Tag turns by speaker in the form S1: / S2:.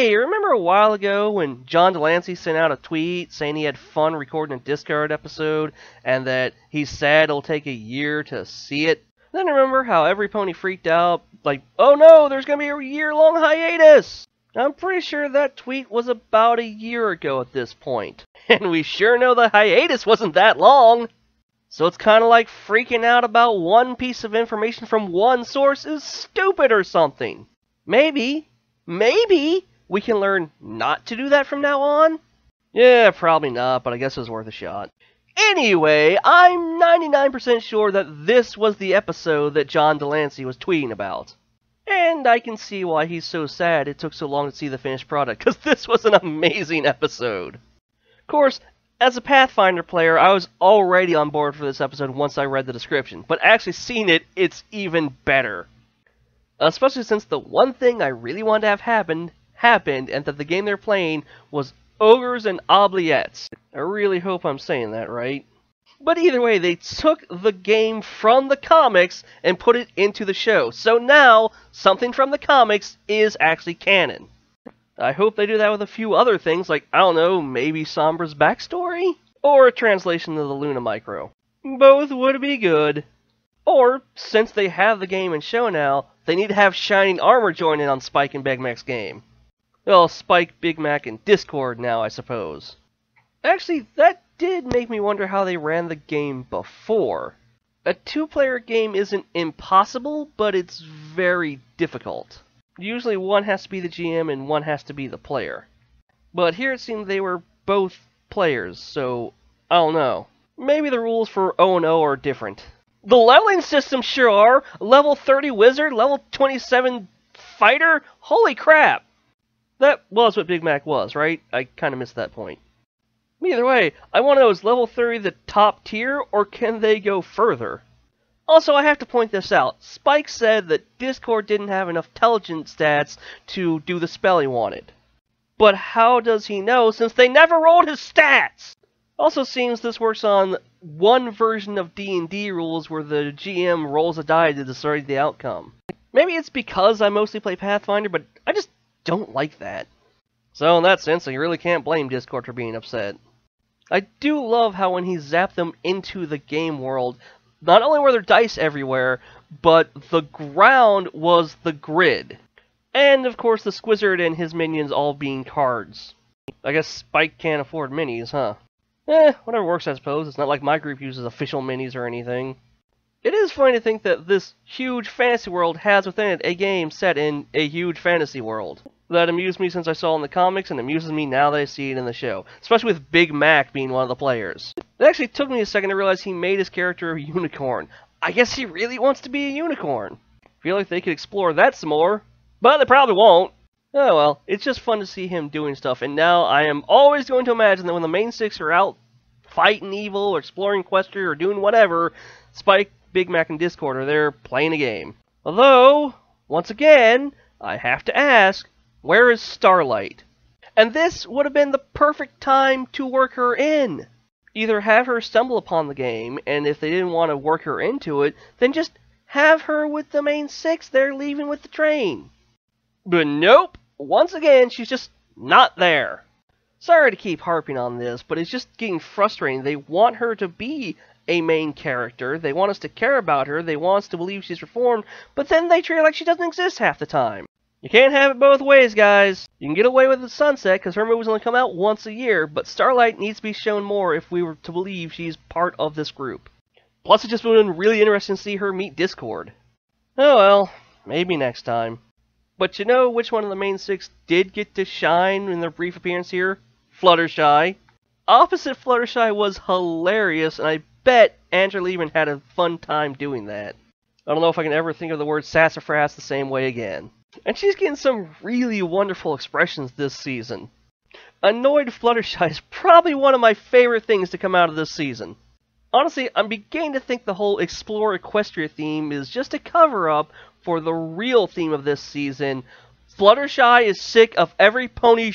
S1: Hey, remember a while ago when John Delancey sent out a tweet saying he had fun recording a Discard episode and that he's sad it'll take a year to see it? Then remember how every pony freaked out, like, oh no, there's gonna be a year-long hiatus! I'm pretty sure that tweet was about a year ago at this point. And we sure know the hiatus wasn't that long! So it's kinda like freaking out about one piece of information from one source is stupid or something. Maybe we can learn not to do that from now on? Yeah, probably not, but I guess it was worth a shot. Anyway, I'm 99% sure that this was the episode that John Delancey was tweeting about. And I can see why he's so sad it took so long to see the finished product, because this was an amazing episode. Of course, as a Pathfinder player, I was already on board for this episode once I read the description, but actually seeing it, it's even better. Especially since the one thing I really wanted to have happened, and that the game they're playing was Ogres and Oubliettes. I really hope I'm saying that right. But either way, they took the game from the comics and put it into the show. So now, something from the comics is actually canon. I hope they do that with a few other things, like, I don't know, maybe Sombra's backstory? Or a translation of the Luna Micro. Both would be good. Or, since they have the game and show now, they need to have Shining Armor join in on Spike and Big Mac's game. Well, Spike, Big Mac, and Discord now, I suppose. Actually, that did make me wonder how they ran the game before. A two-player game isn't impossible, but it's very difficult. Usually one has to be the GM and one has to be the player. But here it seemed they were both players, so I don't know. Maybe the rules for O&O are different. The leveling systems sure are! Level 30 Wizard, level 27 Fighter? Holy crap! That was what Big Mac was, right? I kinda missed that point. Either way, I want to know, is level 30 the top tier, or can they go further? Also, I have to point this out. Spike said that Discord didn't have enough intelligence stats to do the spell he wanted. But how does he know, since they never rolled his stats? Also seems this works on one version of D&D rules where the GM rolls a die to decide the outcome. Maybe it's because I mostly play Pathfinder, but I just don't like that. So in that sense, I really can't blame Discord for being upset. I do love how when he zapped them into the game world, not only were there dice everywhere, but the ground was the grid. And of course the Squizzard and his minions all being cards. I guess Spike can't afford minis, huh? Whatever works, I suppose. It's not like my group uses official minis or anything. It is funny to think that this huge fantasy world has within it a game set in a huge fantasy world. That amused me since I saw it in the comics, and amuses me now that I see it in the show. Especially with Big Mac being one of the players. It actually took me a second to realize he made his character a unicorn. I guess he really wants to be a unicorn. Feel like they could explore that some more. But they probably won't. Oh well, it's just fun to see him doing stuff, and now I am always going to imagine that when the main six are out fighting evil, or exploring Questry, or doing whatever, Spike, Big Mac, and Discord are there playing a game. Although, once again, I have to ask, where is Starlight? And this would have been the perfect time to work her in. Either have her stumble upon the game, and if they didn't want to work her into it, then just have her with the main six there leaving with the train. But nope, once again, she's just not there. Sorry to keep harping on this, but it's just getting frustrating. They want her to be a main character, they want us to care about her, they want us to believe she's reformed, but then they treat her like she doesn't exist half the time. You can't have it both ways, guys. You can get away with the Sunset, because her movies only come out once a year, but Starlight needs to be shown more if we were to believe she's part of this group. Plus, it just would have been really interesting to see her meet Discord. Oh well, maybe next time. But you know which one of the main six did get to shine in their brief appearance here? Fluttershy. Opposite Fluttershy was hilarious, and I bet Andrew Levin had a fun time doing that. I don't know if I can ever think of the word sassafras the same way again. And she's getting some really wonderful expressions this season. Annoyed Fluttershy is probably one of my favorite things to come out of this season. Honestly, I'm beginning to think the whole Explore Equestria theme is just a cover-up for the real theme of this season. Fluttershy is sick of every pony